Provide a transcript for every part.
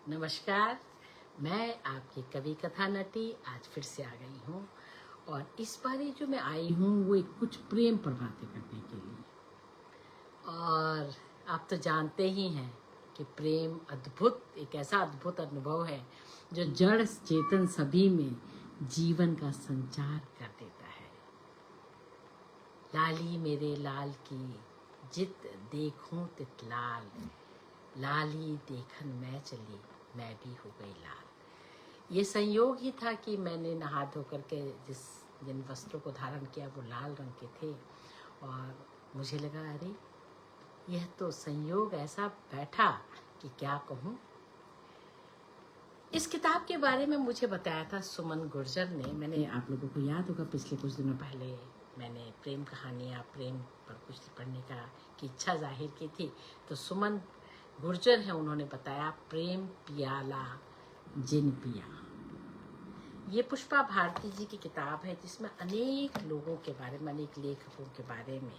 नमस्कार। मैं आपकी कवि कथा नटी आज फिर से आ गई हूँ और इस बारी जो मैं आई हूँ वो एक कुछ प्रेम पर बातें करने के लिए। और आप तो जानते ही हैं कि प्रेम एक ऐसा अद्भुत अनुभव है जो जड़ चेतन सभी में जीवन का संचार कर देता है। लाली मेरे लाल की जित देखूं तित लाल, लाली देखन मैं चली मैं भी हो गई लाल। ये संयोग ही था कि मैंने नहा धो करके जिन वस्त्रों को धारण किया वो लाल रंग के थे और मुझे लगा अरे यह तो संयोग ऐसा बैठा कि क्या कहूँ। इस किताब के बारे में मुझे बताया था सुमन गुर्जर ने। मैंने आप लोगों को याद होगा पिछले कुछ दिनों पहले मैंने प्रेम कहानियाँ प्रेम पर कुछ पढ़ने की इच्छा जाहिर की थी, तो सुमन गुर्जर है उन्होंने बताया प्रेम पियाला जिन पिया। ये पुष्पा भारती जी की किताब है जिसमें अनेक लोगों के बारे में, अनेक लेखकों के बारे में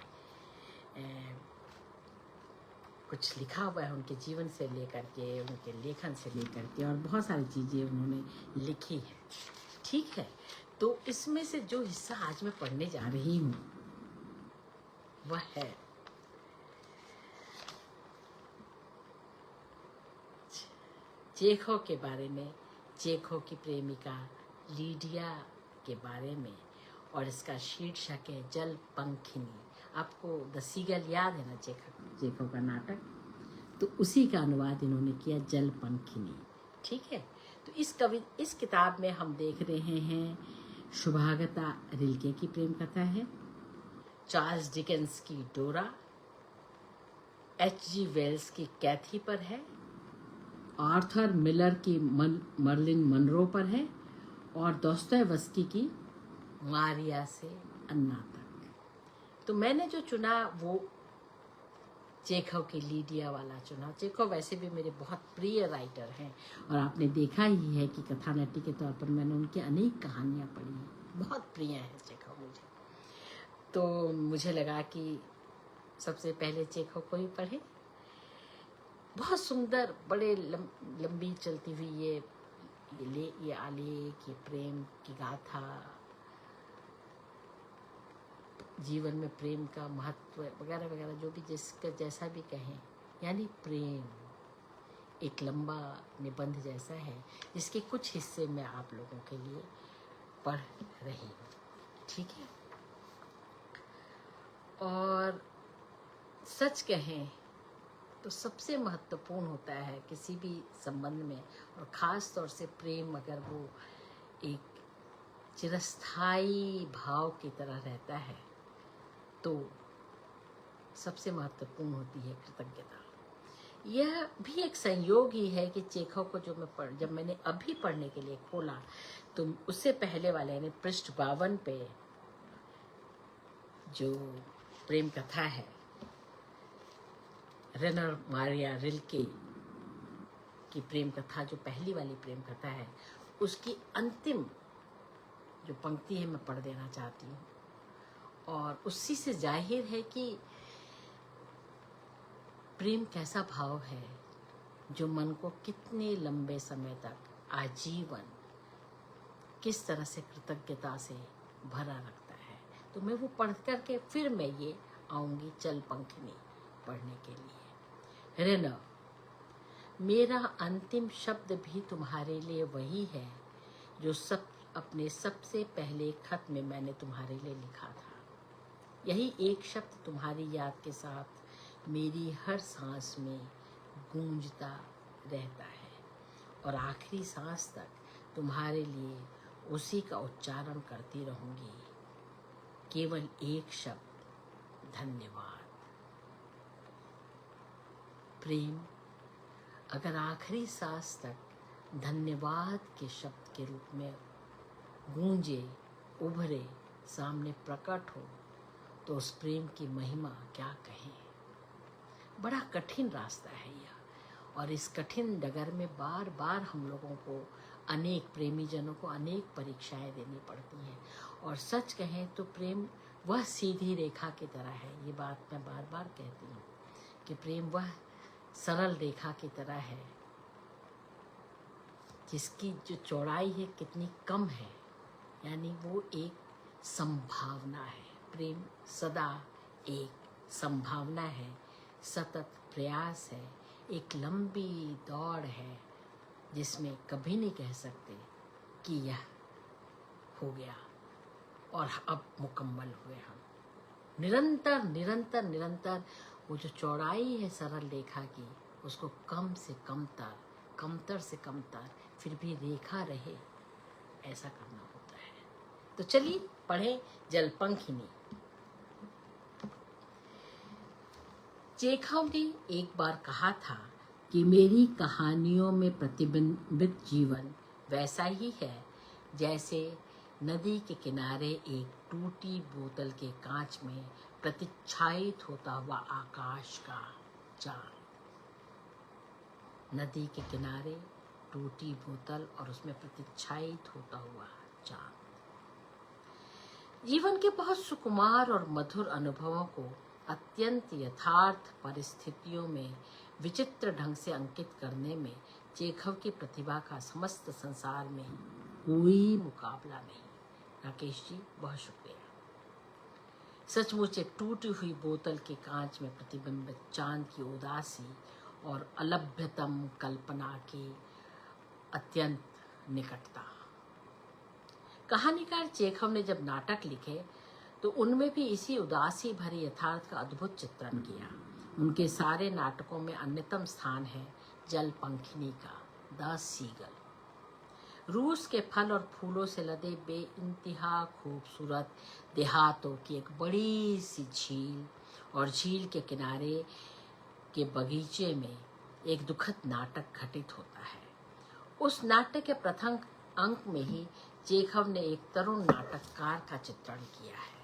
कुछ लिखा हुआ है, उनके जीवन से लेकर के, उनके लेखन से लेकर के, और बहुत सारी चीज़ें उन्होंने लिखी है। ठीक है, तो इसमें से जो हिस्सा आज मैं पढ़ने जा रही हूँ वह है चेखव के बारे में, चेखव की प्रेमिका लीडिया के बारे में, और इसका शीर्षक है जल पंखिनी। आपको द सीगल याद है ना, चेखव का नाटक, तो उसी का अनुवाद इन्होंने किया जल पंखिनी। ठीक है, तो इस किताब में हम देख रहे हैं शुभागता रिल्के की प्रेम कथा है, चार्ल्स डिकेंस की डोरा, H.G. वेल्स की कैथी पर है, आर्थर मिलर की मर्लिन मनरो पर है, और दोस्तोयेवस्की की मारिया से अन्ना तक। तो मैंने जो चुना वो चेखव की लीडिया वाला चुना। चेखव वैसे भी मेरे बहुत प्रिय राइटर हैं और आपने देखा ही है कि कथा नटी के तौर पर मैंने उनकी अनेक कहानियाँ पढ़ी हैं, बहुत प्रिय है चेखव मुझे। तो मुझे लगा कि सबसे पहले चेखव को ही पढ़े। बहुत सुंदर, बड़े लंबी चलती हुई ये आलेख, ये प्रेम की गाथा, जीवन में प्रेम का महत्व वगैरह वगैरह, जो भी जिसका जैसा भी कहें, यानी प्रेम एक लंबा निबंध जैसा है जिसके कुछ हिस्से मैं आप लोगों के लिए पढ़ रही हूँ। ठीक है, और सच कहें तो सबसे महत्वपूर्ण होता है किसी भी संबंध में, और ख़ास तौर से प्रेम अगर वो एक चिरस्थायी भाव की तरह रहता है तो सबसे महत्वपूर्ण होती है कृतज्ञता। यह भी एक संयोग ही है कि चेखव को जब मैंने अभी पढ़ने के लिए खोला तो उससे पहले वाले यानी पृष्ठ 52 पे जो प्रेम कथा है रेनर मारिया रिल्के की प्रेम कथा, जो पहली वाली प्रेम कथा है, उसकी अंतिम जो पंक्ति है मैं पढ़ देना चाहती हूँ। और उसी से जाहिर है कि प्रेम कैसा भाव है जो मन को कितने लंबे समय तक आजीवन किस तरह से कृतज्ञता से भरा रखता है। तो मैं वो पढ़ करके फिर मैं ये आऊँगी चल पंखनी पढ़ने के लिए। रेना, मेरा अंतिम शब्द भी तुम्हारे लिए वही है जो अपने सबसे पहले खत में मैंने तुम्हारे लिए लिखा था। यही एक शब्द तुम्हारी याद के साथ मेरी हर सांस में गूंजता रहता है और आखिरी सांस तक तुम्हारे लिए उसी का उच्चारण करती रहूंगी, केवल एक शब्द, धन्यवाद। प्रेम अगर आखिरी सांस तक धन्यवाद के शब्द के रूप में गूंजे, उभरे, सामने प्रकट हो, तो उस प्रेम की महिमा क्या कहें। बड़ा कठिन रास्ता है यह, और इस कठिन डगर में बार बार हम लोगों को, अनेक प्रेमी जनों को अनेक परीक्षाएं देनी पड़ती हैं। और सच कहें तो प्रेम वह सीधी रेखा की तरह है, ये बात मैं बार बार कहती हूँ कि प्रेम वह सरल रेखा की तरह है जिसकी जो चौड़ाई है कितनी कम है, यानी वो एक संभावना है। प्रेम सदा एक संभावना है, सतत प्रयास है, एक लंबी दौड़ है जिसमें कभी नहीं कह सकते कि यह हो गया और अब मुकम्मल हुए हम। निरंतर निरंतर निरंतर वो जो चौड़ाई है सरल रेखा की, उसको कम से कमतर, कमतर से कमतर, फिर भी रेखा रहे, ऐसा करना होता है। तो चलिए पढ़ें जलपंखिनी। चेखव ने एक बार कहा था कि मेरी कहानियों में प्रतिबिंबित जीवन वैसा ही है जैसे नदी के किनारे एक टूटी बोतल के कांच में प्रतिच्छायित होता हुआ आकाश का चांद। नदी के किनारे टूटी बोतल और उसमें प्रतिच्छायित होता हुआ चांद। जीवन के बहुत सुकुमार और मधुर अनुभवों को अत्यंत यथार्थ परिस्थितियों में विचित्र ढंग से अंकित करने में चेखव की प्रतिभा का समस्त संसार में कोई मुकाबला नहीं। राकेश जी, बहुत शुक्रिया। सचमुच एक टूटी हुई बोतल के कांच में प्रतिबिंबित चांद की उदासी और अलभ्यतम कल्पना की अत्यंत निकटता। कहानीकार चेखव ने जब नाटक लिखे तो उनमें भी इसी उदासी भरे यथार्थ का अद्भुत चित्रण किया। उनके सारे नाटकों में अन्यतम स्थान है जलपंखिनी का, द सीगल। रूस के फल और फूलों से लदे बेइंतहा खूबसूरत देहातों की एक बड़ी सी झील और झील के किनारे के बगीचे में एक दुखद नाटक घटित होता है। उस नाटक के प्रथम अंक में ही चेखव ने एक तरुण नाटककार का चित्रण किया है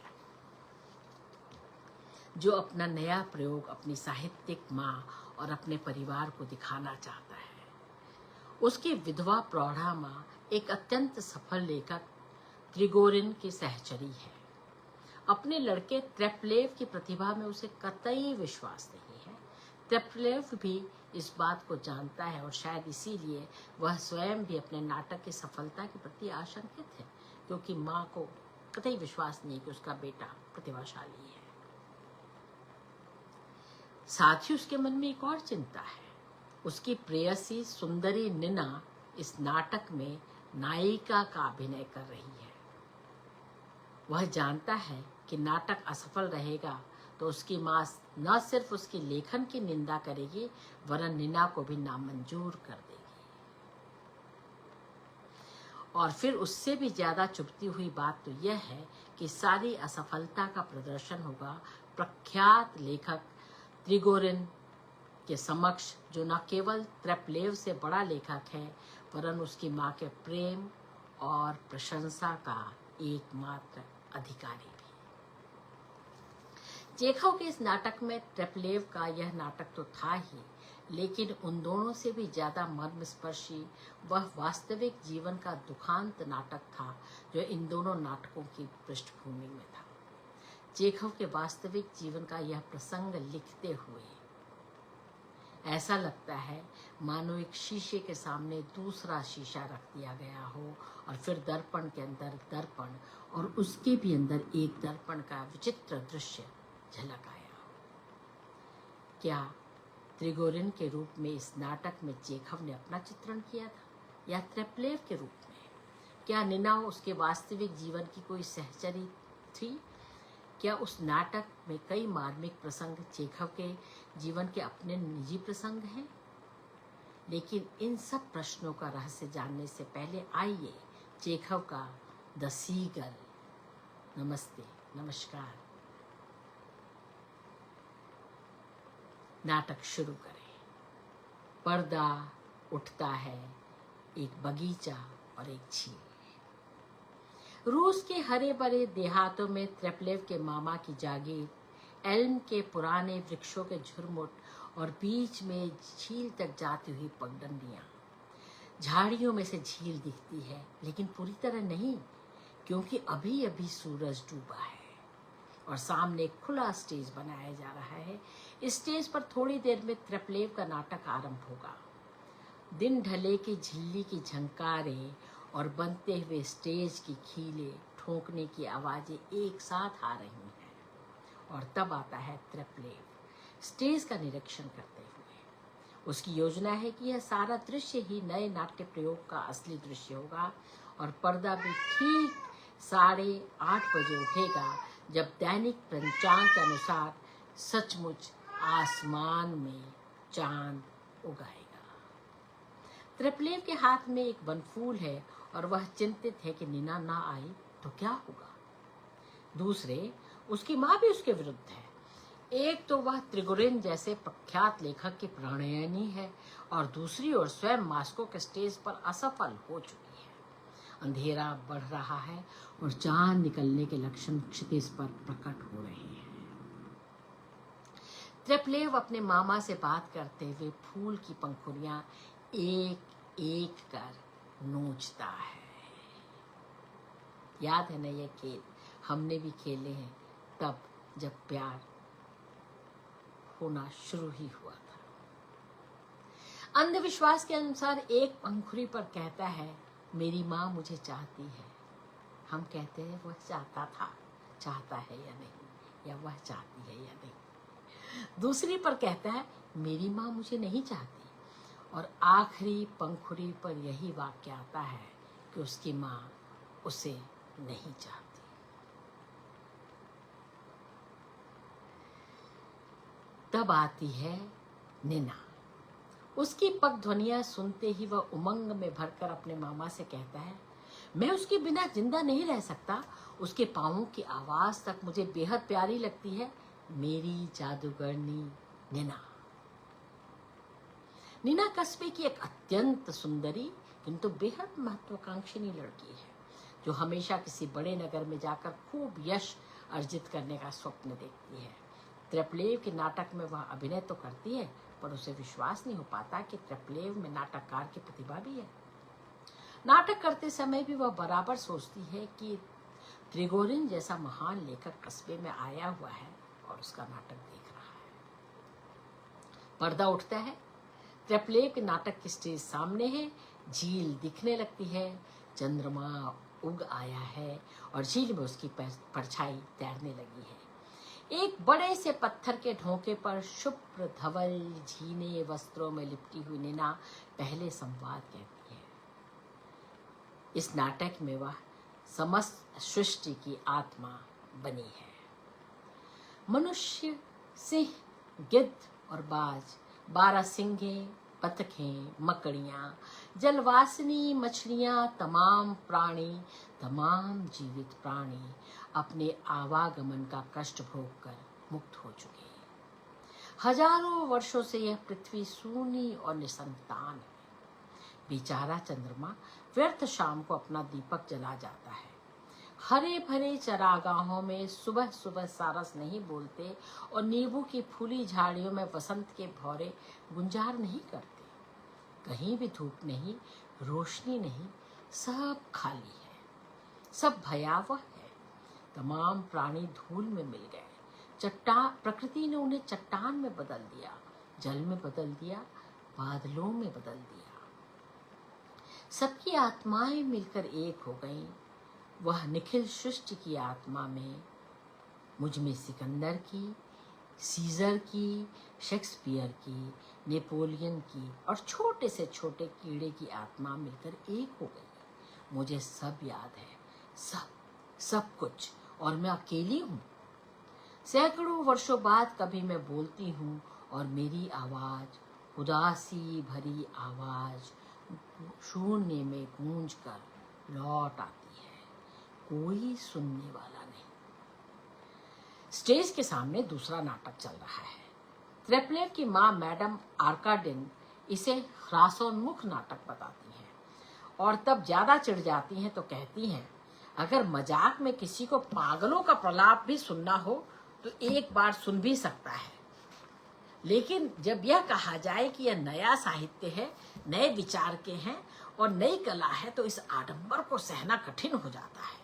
जो अपना नया प्रयोग अपनी साहित्यिक माँ और अपने परिवार को दिखाना चाहता है। उसकी विधवा प्रौढ़ा माँ एक अत्यंत सफल लेखक त्रिगोरिन की सहचरी है। अपने लड़के त्रेपलेव की प्रतिभा में उसे कतई विश्वास नहीं है। त्रेपलेव भी इस बात को जानता है और शायद इसीलिए वह स्वयं भी अपने नाटक की सफलता के प्रति आशंकित है, क्योंकि माँ को कतई विश्वास नहीं कि उसका बेटा प्रतिभाशाली है। साथ ही उसके मन में एक और चिंता है। उसकी प्रेयसी सुंदरी निना इस नाटक में नायिका का अभिनय कर रही है। वह जानता है कि नाटक असफल रहेगा तो उसकी माँ न सिर्फ उसके लेखन की निंदा करेगी वरन निना को भी नामंजूर कर देगी। और फिर उससे भी ज्यादा चुभती हुई बात तो यह है कि सारी असफलता का प्रदर्शन होगा प्रख्यात लेखक त्रिगोरिन के समक्ष, जो न केवल त्रेपलेव से बड़ा लेखक है वरन उसकी माँ के प्रेम और प्रशंसा का एकमात्र अधिकारी भी। चेखव के इस नाटक में त्रेपलेव का यह नाटक तो था ही, लेकिन उन दोनों से भी ज्यादा मर्मस्पर्शी वह वास्तविक जीवन का दुखांत नाटक था जो इन दोनों नाटकों की पृष्ठभूमि में था। चेखव के वास्तविक जीवन का यह प्रसंग लिखते हुए ऐसा लगता है मानो एक शीशे के सामने दूसरा शीशा रख दिया गया हो और फिर दर्पण के अंदर दर्पण और उसके भी अंदर एक दर्पण का विचित्र दृश्य झलक आया हो। क्या त्रिगोरिन के रूप में इस नाटक में चेखव ने अपना चित्रण किया था या त्रेपलेव के रूप में? क्या निना उसके वास्तविक जीवन की कोई सहचरी थी? क्या उस नाटक में कई मार्मिक प्रसंग चेखव के जीवन के अपने निजी प्रसंग हैं? लेकिन इन सब प्रश्नों का रहस्य जानने से पहले आइए चेखव का द सीगल, नमस्ते, नमस्कार, नाटक शुरू करें। पर्दा उठता है, एक बगीचा और एक झील। रूस के हरे भरे देहातों में त्रेपलेव के मामा की जागीर एल्म के पुराने वृक्षों के झुरमुट और बीच में झील तक जाती हुई पगडंडियां। झाड़ियों में से झील दिखती है लेकिन पूरी तरह नहीं, क्योंकि अभी अभी सूरज डूबा है और सामने एक खुला स्टेज बनाया जा रहा है। इस स्टेज पर थोड़ी देर में त्रेपलेव का नाटक आरंभ होगा। दिन ढले की झिल्ली की झंकारें और बनते हुए स्टेज की खीले ठोकने की आवाजें एक साथ आ रही हैं। और तब आता है त्रेपलेव स्टेज का निरीक्षण करते हुए। उसकी योजना है कि यह सारा दृश्य ही नए नाट्य प्रयोग का असली दृश्य होगा और पर्दा भी ठीक 8:30 बजे उठेगा, जब दैनिक पंचांग के अनुसार सचमुच आसमान में चांद उगाएगा। त्रिपलेव के हाथ में एक बनफूल है और वह चिंतित है कि नीना ना आई तो क्या होगा। दूसरे, उसकी माँ भी उसके विरुद्ध है। एक तो वह त्रिगुरिन जैसे प्रख्यात लेखक की प्रणयनी है और दूसरी ओर स्वयं मास्को के स्टेज पर असफल हो चुकी है। अंधेरा बढ़ रहा है और चांद निकलने के लक्षण क्षितिज पर प्रकट हो रहे हैं। त्रिपलेव अपने मामा से बात करते हुए फूल की पंखुड़ियां एक एक कर नोचता है। याद है ना ये खेल, हमने भी खेले हैं तब जब प्यार होना शुरू ही हुआ था। अंधविश्वास के अनुसार एक पंखुड़ी पर कहता है, मेरी माँ मुझे चाहती है। हम कहते हैं वह चाहता था, चाहता है या नहीं, या वह चाहती है या नहीं। दूसरी पर कहता है, मेरी माँ मुझे नहीं चाहती। और आखिरी पंखुड़ी पर यही वाक्य आता है कि उसकी माँ उसे नहीं चाहती। तब आती है नीना। उसकी पग ध्वनियां सुनते ही वह उमंग में भरकर अपने मामा से कहता है, मैं उसके बिना जिंदा नहीं रह सकता। उसके पाँवों की आवाज तक मुझे बेहद प्यारी लगती है। मेरी जादूगरनी नीना। नीना कस्बे की एक अत्यंत सुंदरी किंतु बेहद महत्वाकांक्षी लड़की है, जो हमेशा किसी बड़े नगर में जाकर खूब यश अर्जित करने का स्वप्न देखती है। त्रिपलेव के नाटक में वह अभिनय तो करती है, पर उसे विश्वास नहीं हो पाता कि त्रिपलेव में नाटककार की प्रतिभा भी है। नाटक करते समय भी वह बराबर सोचती है कि त्रिगोरिन जैसा महान लेखक कस्बे में आया हुआ है और उसका नाटक देख रहा है। पर्दा उठता है। त्रिपलेव के नाटक की स्टेज सामने है। झील दिखने लगती है। चंद्रमा उग आया है और झील में उसकी परछाई तैरने लगी है। एक बड़े से पत्थर के ढोंके पर शुभ्र धवल झीने वस्त्रों में लिपटी हुई नीना पहले संवाद कहती है। इस नाटक में वह समस्त सृष्टि की आत्मा बनी है। मनुष्य, सिंह, गिद्ध और बाज, 12 सिंहें, बतखें, मकड़ियां, जलवासिनी मछलियां, तमाम प्राणी, तमाम जीवित प्राणी अपने आवागमन का कष्ट भोग कर मुक्त हो चुके हैं। हजारों वर्षों से यह पृथ्वी सूनी और निसंतान है। बेचारा चंद्रमा व्यर्थ शाम को अपना दीपक जला जाता है। हरे भरे चरागाहों में सुबह सुबह सारस नहीं बोलते और नींबू की फूली झाड़ियों में वसंत के भौरे गुंजार नहीं करते। कहीं भी धूप नहीं, रोशनी नहीं, सब खाली है, सब भयावह है। तमाम प्राणी धूल में मिल गए। प्रकृति ने उन्हें चट्टान में बदल दिया, जल में बदल दिया, बादलों में बदल दिया। सबकी आत्माएं मिलकर एक हो गईं। वह निखिल सृष्टि की आत्मा में, मुझ में सिकंदर की, सीजर की, शेक्सपियर की, नेपोलियन की और छोटे से छोटे कीड़े की आत्मा मिलकर एक हो गई। मुझे सब याद है, सब कुछ, और मैं अकेली हूँ। सैकड़ों वर्षों बाद कभी मैं बोलती हूँ और मेरी आवाज, उदासी भरी आवाज, शून्य में गूंज कर लौट आती है। कोई सुनने वाला नहीं। स्टेज के सामने दूसरा नाटक चल रहा है। त्रिपलेव की माँ मैडम आर्काडिन इसे ह्रासोन्मुख नाटक बताती हैं और तब ज्यादा चिढ़ जाती हैं तो कहती हैं, अगर मजाक में किसी को पागलों का प्रलाप भी सुनना हो तो एक बार सुन भी सकता है, लेकिन जब यह कहा जाए कि यह नया साहित्य है, नए विचार के हैं और नई कला है, तो इस आडंबर को सहना कठिन हो जाता है।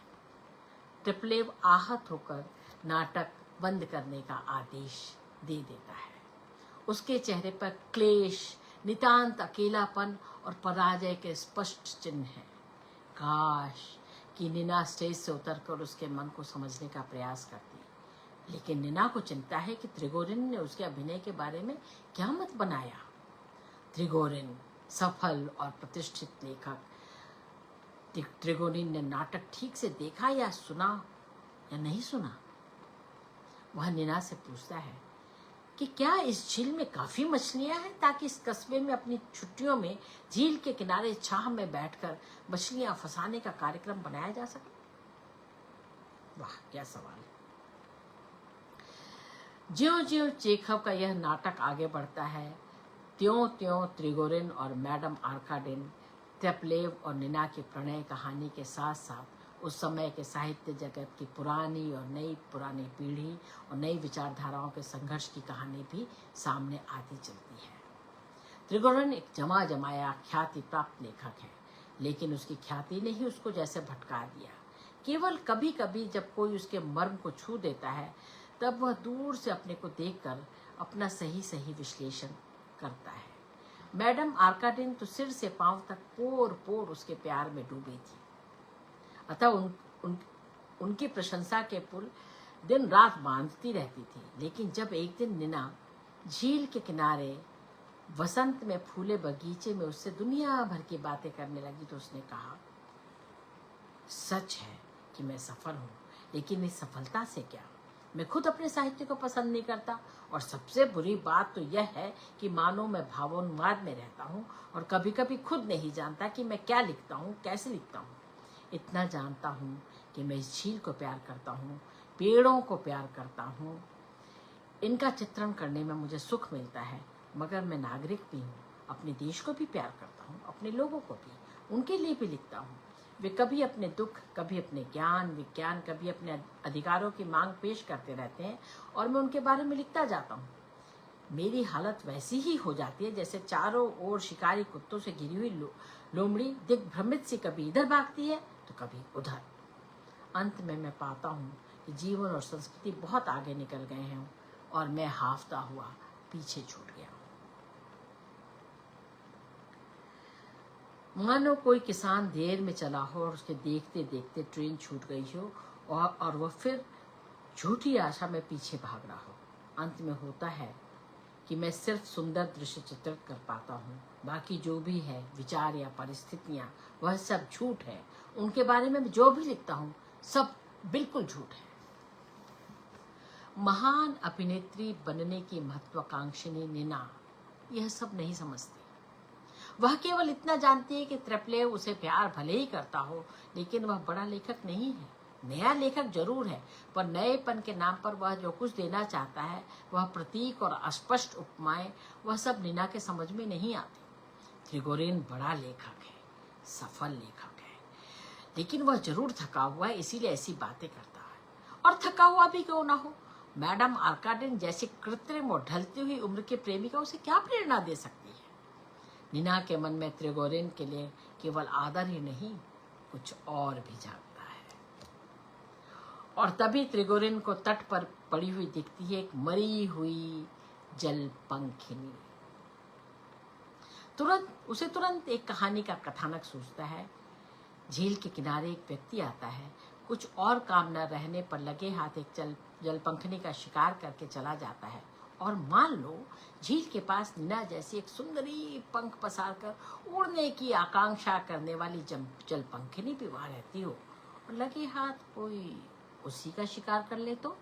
त्रिपलेव आहत होकर नाटक बंद करने का आदेश दे देता है। उसके चेहरे पर क्लेश, नितांत अकेलापन और पराजय के स्पष्ट चिन्ह हैं। काश कि नीना स्टेज से उतरकर उसके मन को समझने का प्रयास करती, लेकिन नीना को चिंता है कि त्रिगोरिन ने उसके अभिनय के बारे में क्या मत बनाया। त्रिगोरिन सफल और प्रतिष्ठित लेखक, त्रिगोरिन ने नाटक ठीक से देखा या सुना या नहीं सुना। वह नीना से पूछता है कि क्या इस झील में काफी मछलियां हैं ताकि इस कस्बे में अपनी छुट्टियों में झील के किनारे छाह में बैठकर मछलियां फंसाने का कार्यक्रम बनाया जा सके। वाह क्या सवाल है। ज्यों ज्यों चेखव का यह नाटक आगे बढ़ता है, त्यों त्यों त्रिगोरिन और मैडम आर्काडिन, त्रेपलेव और नीना की प्रणय कहानी के साथ साथ उस समय के साहित्य जगत की पुरानी और नई पुरानी पीढ़ी और नई विचारधाराओं के संघर्ष की कहानी भी सामने आती चलती है। त्रिगोरिन एक जमा जमाया ख्याति प्राप्त लेखक है, लेकिन उसकी ख्याति ने ही उसको जैसे भटका दिया। केवल कभी कभी जब कोई उसके मर्म को छू देता है, तब वह दूर से अपने को देखकर अपना सही विश्लेषण करता है। मैडम आर्काडिन तो सिर से पांव तक पोर पोर उसके प्यार में डूबी थी, अतः उनकी प्रशंसा के पुल दिन रात बांधती रहती थी। लेकिन जब एक दिन नीना झील के किनारे वसंत में फूले बगीचे में उससे दुनिया भर की बातें करने लगी, तो उसने कहा, सच है कि मैं सफल हूँ, लेकिन इस सफलता से क्या, मैं खुद अपने साहित्य को पसंद नहीं करता, और सबसे बुरी बात तो यह है कि मानो मैं भावोन्माद में रहता हूँ और कभी कभी खुद नहीं जानता कि मैं क्या लिखता हूँ, कैसे लिखता हूँ। इतना जानता हूँ कि मैं इस झील को प्यार करता हूँ, पेड़ों को प्यार करता हूँ, इनका चित्रण करने में मुझे सुख मिलता है, मगर मैं नागरिक भी हूँ, अपने देश को भी प्यार करता हूँ, अपने लोगों को भी, उनके लिए भी लिखता हूँ। वे कभी अपने दुख, कभी अपने ज्ञान विज्ञान, कभी अपने अधिकारों की मांग पेश करते रहते हैं और मैं उनके बारे में लिखता जाता हूँ। मेरी हालत वैसी ही हो जाती है जैसे चारों ओर शिकारी कुत्तों से घिरी हुई लोमड़ी दिग्भ्रमित से कभी इधर भागती है तो कभी उधर। अंत में मैं पाता हूँ कि जीवन और संस्कृति बहुत आगे निकल गए हैं और मैं हाफता हुआ पीछे छूट गया हूँ। मानो कोई किसान देर में चला हो और उसके देखते देखते ट्रेन छूट गई हो और वह फिर झूठी आशा में पीछे भाग रहा हो। अंत में होता है कि मैं सिर्फ सुंदर दृश्य चित्रित कर पाता हूँ, बाकी जो भी है विचार या परिस्थितियाँ वह सब झूठ है। उनके बारे में जो भी लिखता हूँ सब बिल्कुल झूठ है। महान अभिनेत्री बनने की महत्वाकांक्षिनी नीना यह सब नहीं समझती। वह केवल इतना जानती है कि त्रेपलेव उसे प्यार भले ही करता हो, लेकिन वह बड़ा लेखक नहीं है। नया लेखक जरूर है, पर नएपन के नाम पर वह जो कुछ देना चाहता है, वह प्रतीक और अस्पष्ट उपमाएं, वह सब नीना के समझ में नहीं आती। त्रिगोरिन बड़ा लेखक है, सफल लेखक है, लेकिन वह जरूर थका हुआ है, इसीलिए ऐसी बातें करता है। और थका हुआ भी क्यों ना हो, मैडम आर्काडिन जैसी कृत्रिम और ढलती हुई उम्र के प्रेमिका उसे क्या प्रेरणा दे सकती है। नीना के मन में त्रिगोरिन के लिए केवल आदर ही नहीं, कुछ और भी जागता है। और तभी त्रिगोरिन को तट पर पड़ी हुई दिखती है एक मरी हुई जलपंखिनी। तुरंत एक कहानी का कथानक सूझता है। झील के किनारे एक व्यक्ति आता है, कुछ और काम न रहने पर लगे हाथ एक जलपंखिनी का शिकार करके चला जाता है, और मान लो झील के पास नीना जैसी एक सुंदरी पंख पसार कर उड़ने की आकांक्षा करने वाली जलपंखिनी भी वहां रहती हो, और लगे हाथ कोई उसी का शिकार कर ले तो।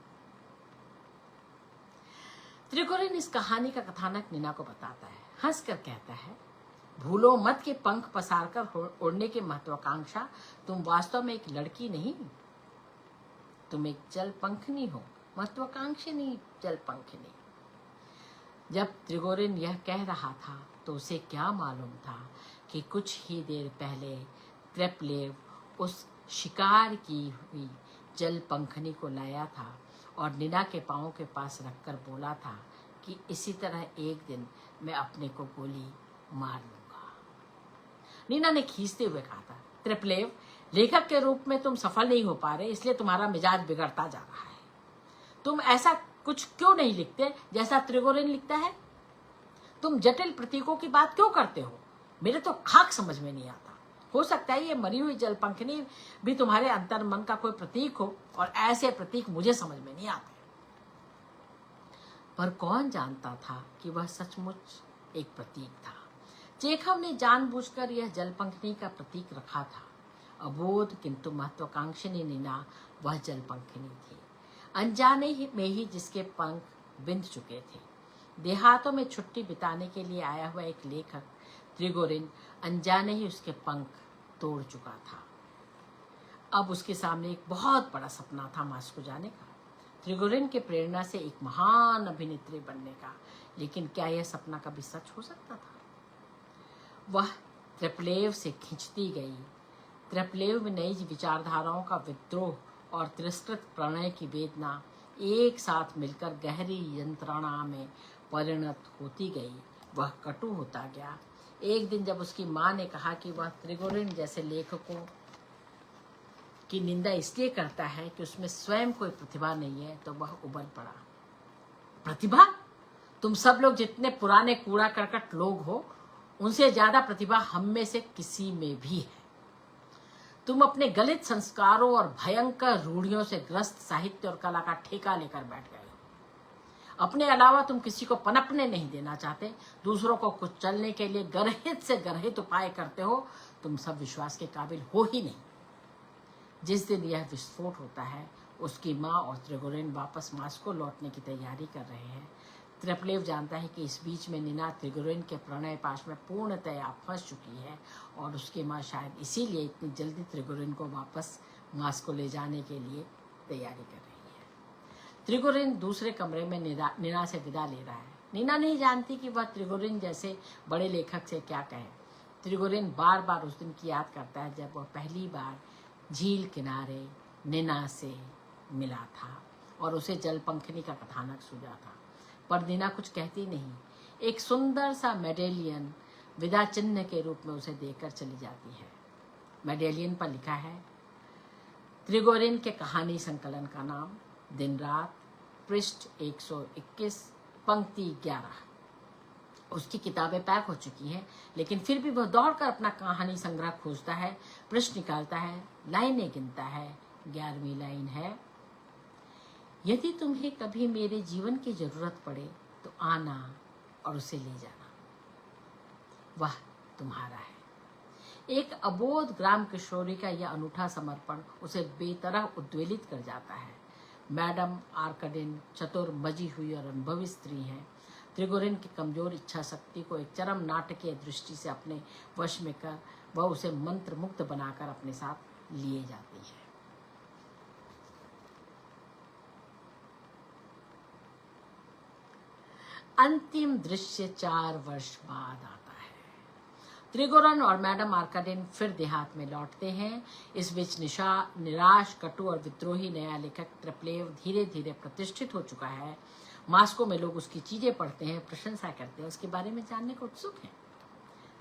त्रिगोरिन इस कहानी का कथानक नीना को बताता है, हंसकर कहता है, भूलो मत कि पंख पसार कर उड़ने की महत्वाकांक्षा, तुम वास्तव में एक लड़की नहीं, तुम एक जलपंखिनी हो, महत्वाकांक्षिनी जलपंखिनी। जब त्रिगोरिन यह कह रहा था तो उसे क्या मालूम था कि कुछ ही देर पहले त्रेपलेव उस शिकार की हुई जलपंखिनी को लाया था और नीना के पांवों के पास रखकर बोला था कि इसी तरह एक दिन मैं अपने को गोली मार लूंगा। नीना ने खींचते हुए कहा था, त्रेपलेव, लेखक के रूप में तुम सफल नहीं हो पा रहे, इसलिए तुम्हारा मिजाज बिगड़ता जा रहा है। तुम ऐसा कुछ क्यों नहीं लिखते जैसा त्रिगोरिन लिखता है? तुम जटिल प्रतीकों की बात क्यों करते हो? मेरे तो खाक समझ में नहीं आता। हो सकता है ये मरी हुई जलपंखनी भी तुम्हारे अंतर मन का कोई प्रतीक हो, और ऐसे प्रतीक मुझे समझ में नहीं आते। पर कौन जानता था कि वह सचमुच एक प्रतीक था। चेखव ने जानबूझकर यह जलपंखनी का प्रतीक रखा था। अबोध किंतु महत्वाकांक्षिणी नीना वह जलपंखनी थी, अनजाने में ही जिसके पंख बिंध चुके थे। देहातों में छुट्टी बिताने के लिए आया हुआ एक लेखक त्रिगोरिन अनजाने ही उसके पंख तोड़ चुका था। अब उसके सामने एक बहुत बड़ा सपना था मॉस्को जाने का, त्रिगोरिन के प्रेरणा से एक महान अभिनेत्री बनने का। लेकिन क्या यह सपना कभी सच हो सकता था? वह त्रेपलेव से खींचती गई। त्रेपलेव में नई विचारधाराओं का विद्रोह और तिरस्कृत प्रणय की वेदना एक साथ मिलकर गहरी यंत्रणा में परिणत होती गई। वह कटु होता गया। एक दिन जब उसकी माँ ने कहा कि वह त्रिगोरिन जैसे लेखकों की निंदा इसलिए करता है कि उसमें स्वयं कोई प्रतिभा नहीं है, तो वह उबल पड़ा। प्रतिभा? तुम सब लोग जितने पुराने कूड़ा करकट लोग हो, उनसे ज्यादा प्रतिभा हम में से किसी में भी है। तुम अपने गलित संस्कारों और भयंकर रूढ़ियों से ग्रस्त साहित्य और कला का ठेका लेकर बैठ गए हो। अपने अलावा तुम किसी को पनपने नहीं देना चाहते, दूसरों को कुछ चलने के लिए गर्हित से गर्हित उपाय करते हो। तुम सब विश्वास के काबिल हो ही नहीं। जिस दिन यह विस्फोट होता है, उसकी माँ और त्रिगोरिन वापस मॉस्को लौटने की तैयारी कर रहे हैं। त्रेपलेव जानता है कि इस बीच में नीना त्रिगोरिन के प्रणय पाश में पूर्णतया फंस चुकी है, और उसकी माँ शायद इसीलिए इतनी जल्दी त्रिगोरिन को वापस मॉस्को ले जाने के लिए तैयारी कर रही है। त्रिगोरिन दूसरे कमरे में नीना से विदा ले रहा है। नीना नहीं जानती कि वह त्रिगोरिन जैसे बड़े लेखक से क्या कहे। त्रिगोरिन बार बार उस दिन की याद करता है जब वह पहली बार झील किनारे नीना से मिला था और उसे जलपंखनी का कथानक सूझा था। पर नीना कुछ कहती नहीं। एक सुंदर सा मेडेलियन विदा चिन्ह के रूप में उसे देकर चली जाती है। मेडेलियन पर लिखा है त्रिगोरिन के कहानी संकलन का नाम, दिन रात, पृष्ठ 121, पंक्ति 11। उसकी किताबें पैक हो चुकी हैं, लेकिन फिर भी वह दौड़कर अपना कहानी संग्रह खोजता है, पृष्ठ निकालता है, लाइनें गिनता है। 11वीं लाइन है, यदि तुम्हें कभी मेरे जीवन की जरूरत पड़े तो आना और उसे ले जाना, वह तुम्हारा है। एक अबोध ग्राम किशोरी का यह अनूठा समर्पण उसे बेतरह उद्वेलित कर जाता है। मैडम आर्कडिन चतुर, मजी हुई और अनुभवी स्त्री हैं। त्रिगोरिन की कमजोर इच्छा शक्ति को एक चरम नाटकीय दृष्टि से अपने वश में कर वह उसे मंत्र मुक्त बनाकर अपने साथ लिए जाती है। अंतिम दृश्य 4 वर्ष बाद आता है। त्रिगोरिन और मैडम आर्कडिन फिर देहात में लौटते हैं। इस बीच निराश, कटु और विद्रोही नया लेखक त्रेपलेव धीरे धीरे प्रतिष्ठित हो चुका है। मॉस्को में लोग उसकी चीजें पढ़ते हैं, प्रशंसा करते हैं, उसके बारे में जानने को उत्सुक हैं।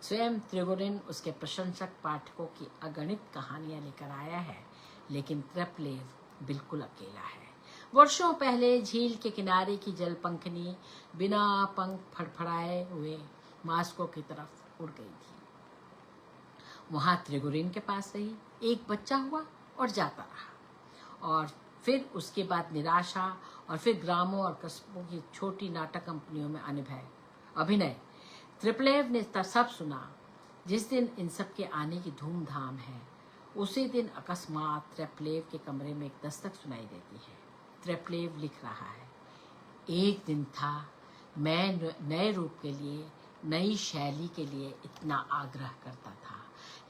स्वयं त्रिगोरिन उसके प्रशंसक पाठकों की अगणित कहानियां लेकर आया है, लेकिन त्रेपलेव बिल्कुल अकेला है। वर्षों पहले झील के किनारे की जलपंखनी बिना पंख फड़फड़ाए हुए मॉस्को की तरफ उड़ गई थी। वहां त्रिगोरिन के पास रही, एक बच्चा हुआ और जाता रहा। और फिर उसके बाद निराशा, और फिर ग्रामों और कस्बों की छोटी नाटक कंपनियों में अभिनय। त्रेपलेव ने सब सुना। जिस दिन इन सब के आने की धूमधाम है, उसी दिन अकस्मात त्रेपलेव के कमरे में एक दस्तक सुनाई देती है। त्रेपलेव लिख रहा है, एक दिन था मैं नए रूप के लिए, नई शैली के लिए इतना आग्रह करता था,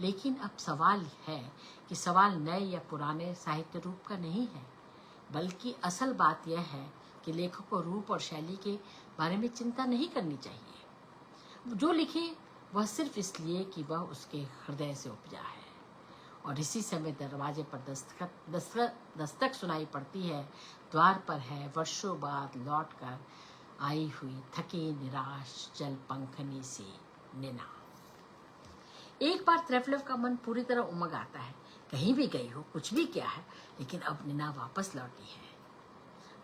लेकिन अब सवाल है कि सवाल नए या पुराने साहित्य रूप का नहीं है, बल्कि असल बात यह है कि लेखक को रूप और शैली के बारे में चिंता नहीं करनी चाहिए। जो लिखे वह सिर्फ इसलिए कि वह उसके हृदय से उपजा है। और इसी समय दरवाजे पर दस्तक सुनाई पड़ती है। द्वार पर है वर्षों बाद लौटकर आई हुई थकी निराश जलपंखनी सी नीना। एक बार त्रेपलेव का मन पूरी तरह उमग आता है। कहीं भी गई हो, कुछ भी किया है, लेकिन अब नीना वापस लौटी है।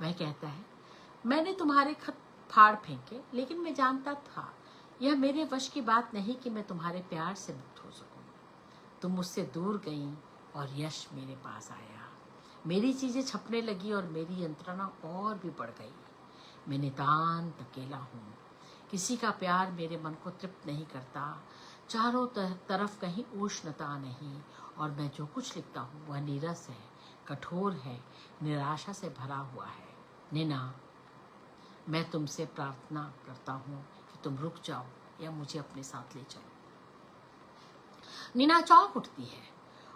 वह कहता है, मैंने तुम्हारे खत फाड़ फेंके, लेकिन मैं जानता था यह मेरे वश की बात नहीं कि मैं तुम्हारे प्यार से मुक्त हो सकूं। तुम मुझसे दूर गई और यश मेरे पास आया। मेरी चीजें छपने लगी और मेरी यंत्रणा और भी बढ़ गई। मैं नितांत अकेला हूँ। किसी का प्यार मेरे मन को तृप्त नहीं करता। चारों तरफ कहीं उष्णता नहीं, और मैं जो कुछ लिखता हूँ वह नीरस है, कठोर है, निराशा से भरा हुआ है। नैना, मैं तुमसे प्रार्थना करता हूँ कि तुम रुक जाओ या मुझे अपने साथ ले चलो। नीना चौंक उठती है।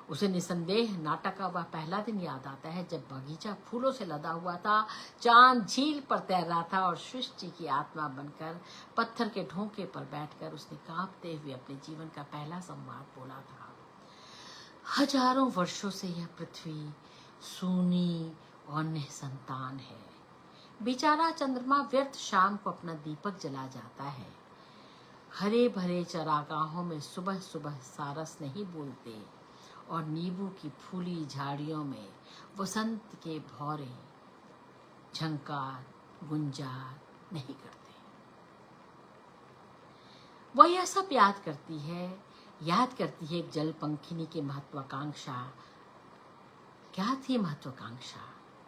उसे निसंदेह नाटक का वह पहला दिन याद आता है जब बगीचा फूलों से लदा हुआ था, चांद झील पर तैर रहा था और सृष्टि की आत्मा बनकर पत्थर के ढोंके पर बैठकर उसने कांपते हुए अपने जीवन का पहला संवाद बोला था। हजारों वर्षों से यह पृथ्वी सूनी और निसंतान है। बेचारा चंद्रमा व्यर्थ शाम को अपना दीपक जला जाता है। हरे भरे चरागाहों में सुबह सुबह सारस नहीं बोलते, और नींबू की फूली झाड़ियों में वसंत के भौरे झंकार गुंजार नहीं करते। वह यह सब याद करती है एक जल पंखिनी की महत्वाकांक्षा। क्या थी महत्वाकांक्षा?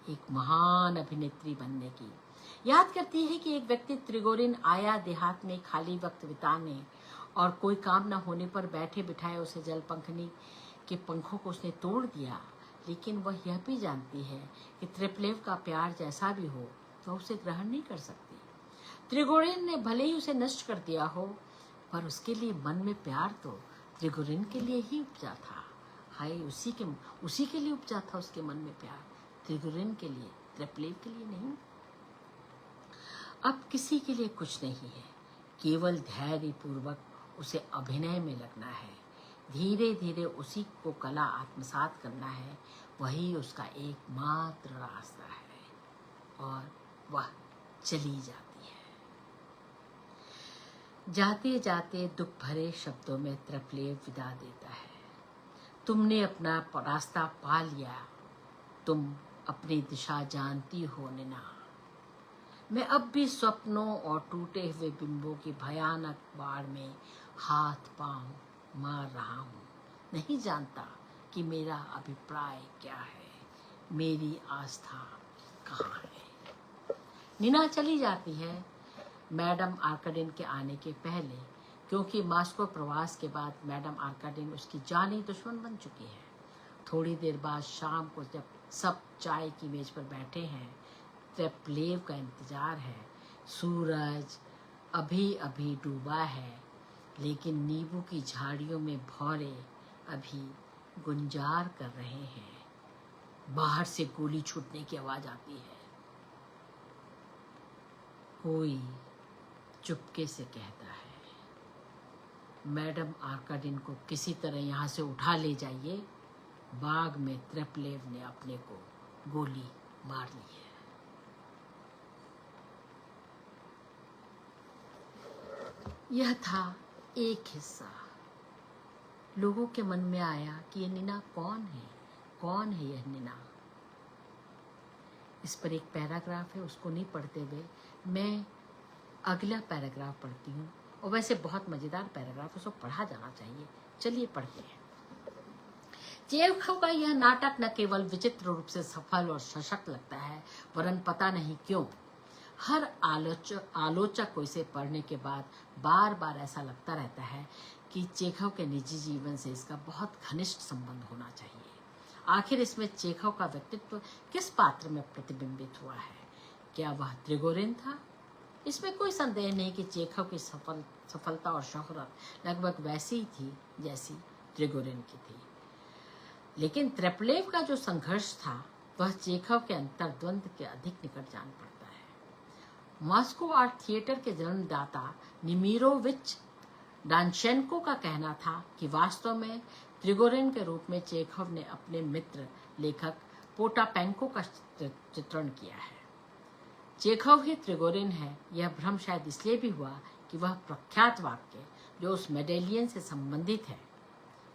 एक महान अभिनेत्री बनने की। याद करती है कि एक व्यक्ति त्रिगोरिन आया देहात में खाली वक्त बिताने, और कोई काम न होने पर बैठे बिठाए उसे जल पंखनी के पंखों को उसने तोड़ दिया। लेकिन वह यह भी जानती है कि त्रिप्लेव का प्यार जैसा भी हो वह उसे ग्रहण नहीं कर सकती। त्रिगोरिन ने भले ही उसे नष्ट कर दिया हो, पर उसके लिए मन में प्यार तो त्रिगोरिन के लिए ही उपजा था। हाय, उसी के लिए उपजा था उसके मन में प्यार, त्रिगोरिन के लिए, त्रिप्लेव के लिए नहीं। अब किसी के लिए कुछ नहीं है, केवल धैर्य पूर्वक उसे अभिनय में लगना है। धीरे धीरे उसी को कला आत्मसात करना है। वही उसका एकमात्र रास्ता है। और वह चली जाती है। जाते जाते दुख भरे शब्दों में त्रिप्लेव विदा देता है। तुमने अपना रास्ता पा लिया, तुम अपनी दिशा जानती हो नैना। मैं अब भी सपनों और टूटे हुए बिंबों की भयानक बाढ़ में हाथ पांव मार रहा हूँ। नहीं जानता कि मेरा अभिप्राय क्या है, मेरी आस्था कहाँ है। नीना चली जाती है मैडम आर्काडिन के आने के पहले, क्योंकि मॉस्को प्रवास के बाद मैडम आर्काडिन उसकी जानी दुश्मन बन चुकी है। थोड़ी देर बाद शाम को जब सब चाय की मेज पर बैठे हैं, त्रिप्लेव का इंतजार है। सूरज अभी अभी डूबा है, लेकिन नींबू की झाड़ियों में भौरे अभी गुंजार कर रहे हैं। बाहर से गोली छूटने की आवाज आती है। कोई चुपके से कहता है, मैडम आर्काडिन को किसी तरह यहाँ से उठा ले जाइए। बाग में त्रिप्लेव ने अपने को गोली मार ली है। यह था एक हिस्सा। लोगों के मन में आया कि ये नीना कौन है, कौन है यह नीना। इस पर एक पैराग्राफ है, उसको नहीं पढ़ते हुए मैं अगला पैराग्राफ पढ़ती हूँ। और वैसे बहुत मजेदार पैराग्राफ, उसको पढ़ा जाना चाहिए। चलिए पढ़ते हैं। चेखव का यह नाटक न केवल विचित्र रूप से सफल और सशक्त लगता है, वरन पता नहीं क्यों हर आलोचक को इसे पढ़ने के बाद बार बार ऐसा लगता रहता है कि चेखव के निजी जीवन से इसका बहुत घनिष्ठ संबंध होना चाहिए। आखिर इसमें चेखव का व्यक्तित्व किस पात्र में प्रतिबिंबित हुआ है? क्या वह त्रिगोरिन था? इसमें कोई संदेह नहीं कि चेखव की सफलता और शोहरत लगभग वैसी ही थी जैसी त्रिगोरिन की थी। लेकिन त्रिप्लेव का जो संघर्ष था वह चेखव के अंतर्द्वंद के अधिक निकट जान पड़ता है। मॉस्को आर्ट थिएटर के जन्मदाता निमीरोविच डानशेंको का कहना था कि वास्तव में त्रिगोरिन के रूप में चेखव ने अपने मित्र लेखक पोटापेंको का चित्रण किया है। चेखव ही त्रिगोरिन है, यह भ्रम शायद इसलिए भी हुआ कि वह प्रख्यात वाक्य जो उस मेडेलियन से संबंधित है,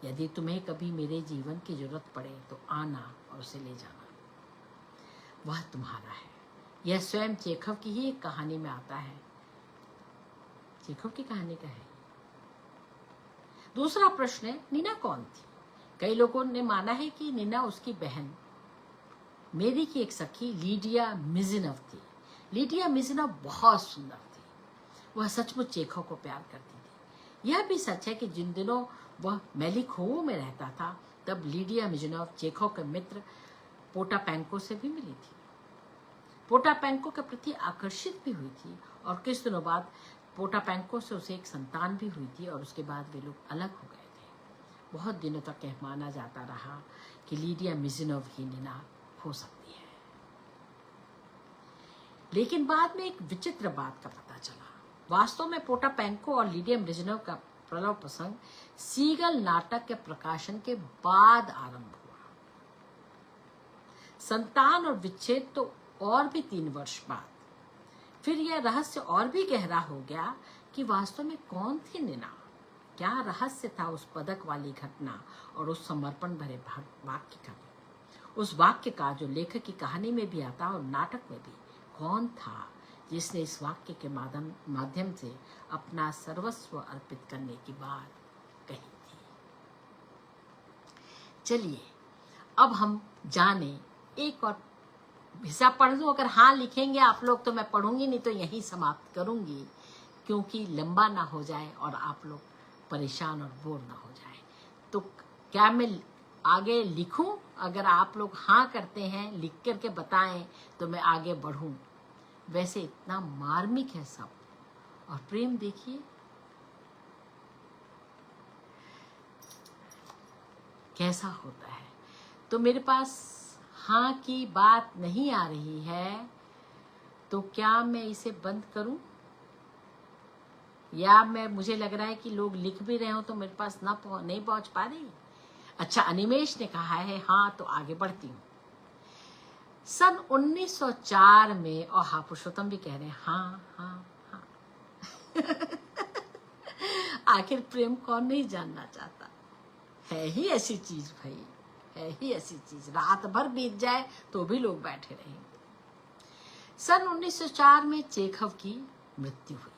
यदि तुम्हें कभी मेरे जीवन की जरूरत पड़े तो आना और उसे ले जाना, वह तुम्हारा है। यह स्वयं चेखव की ही एक कहानी में आता है। चेखव की कहानी का है। दूसरा प्रश्न है, नीना कौन थी? कई लोगों ने माना है कि नीना उसकी बहन मेरी की एक सखी लीडिया मिजिनव थी। लीडिया मिजिनव बहुत सुंदर थी। वह सचमुच चेखव को प्यार करती थी। यह भी सच है कि जिन दिनों वह मेलिखोवो में रहता था, तब लीडिया मिजिनव चेखव के मित्र पोटापेंको से भी मिली थी। पोटापेंको के प्रति आकर्षित भी हुई थी और कुछ दिनों बाद पोटापेंको से उसे एक संतान भी हुई थी और उसके बाद वे लोग अलग हो गए थे। बहुत दिनों तक यह माना जाता रहा कि लीडिया मिजिनव ही नीना हो सकती है। लेकिन बाद में एक विचित्र बात का पता चला। वास्तव में पोटापेंको और लीडिया मिजिनव का प्रलव प्रसंग सीगल नाटक के प्रकाशन के बाद आरंभ हुआ। संतान और विच्छेद तो और भी 3 वर्ष बाद। फिर यह रहस्य और भी गहरा हो गया कि वास्तव में कौन थी नीना। क्या रहस्य था उस पदक वाली घटना और उस समर्पण भरे वाक्य का? उस वाक्य का जो लेखक की कहानी में भी आता और नाटक में भी। कौन था जिसने इस वाक्य के माध्यम से अपना सर्वस्व अर्पित करने की बात कही थी? चलिए अब हम जाने। एक और हिस्सा पढ़ दूं? अगर हाँ लिखेंगे आप लोग तो मैं पढ़ूंगी, नहीं तो यहीं समाप्त करूंगी, क्योंकि लंबा ना हो जाए और आप लोग परेशान और बोर ना हो जाए। तो क्या मैं आगे लिखूं? अगर आप लोग हाँ करते हैं, लिख करके बताएं तो मैं आगे बढ़ूं। वैसे इतना मार्मिक है सब, और प्रेम देखिए कैसा होता है। तो मेरे पास हाँ की बात नहीं आ रही है, तो क्या मैं इसे बंद करूं? या मुझे लग रहा है कि लोग लिख भी रहे हो तो मेरे पास नहीं पहुंच पा रही। अच्छा, अनिमेश ने कहा है हाँ, तो आगे बढ़ती हूँ। सन 1904 में, और हाँ पुरुषोत्तम भी कह रहे हैं हाँ हाँ हाँ। आखिर प्रेम कौन नहीं जानना चाहता? है ही ऐसी चीज भाई, है ही ऐसी चीज। रात भर बीत जाए तो भी लोग बैठे रहेंगे। सन 1904 में चेखव की मृत्यु हुई।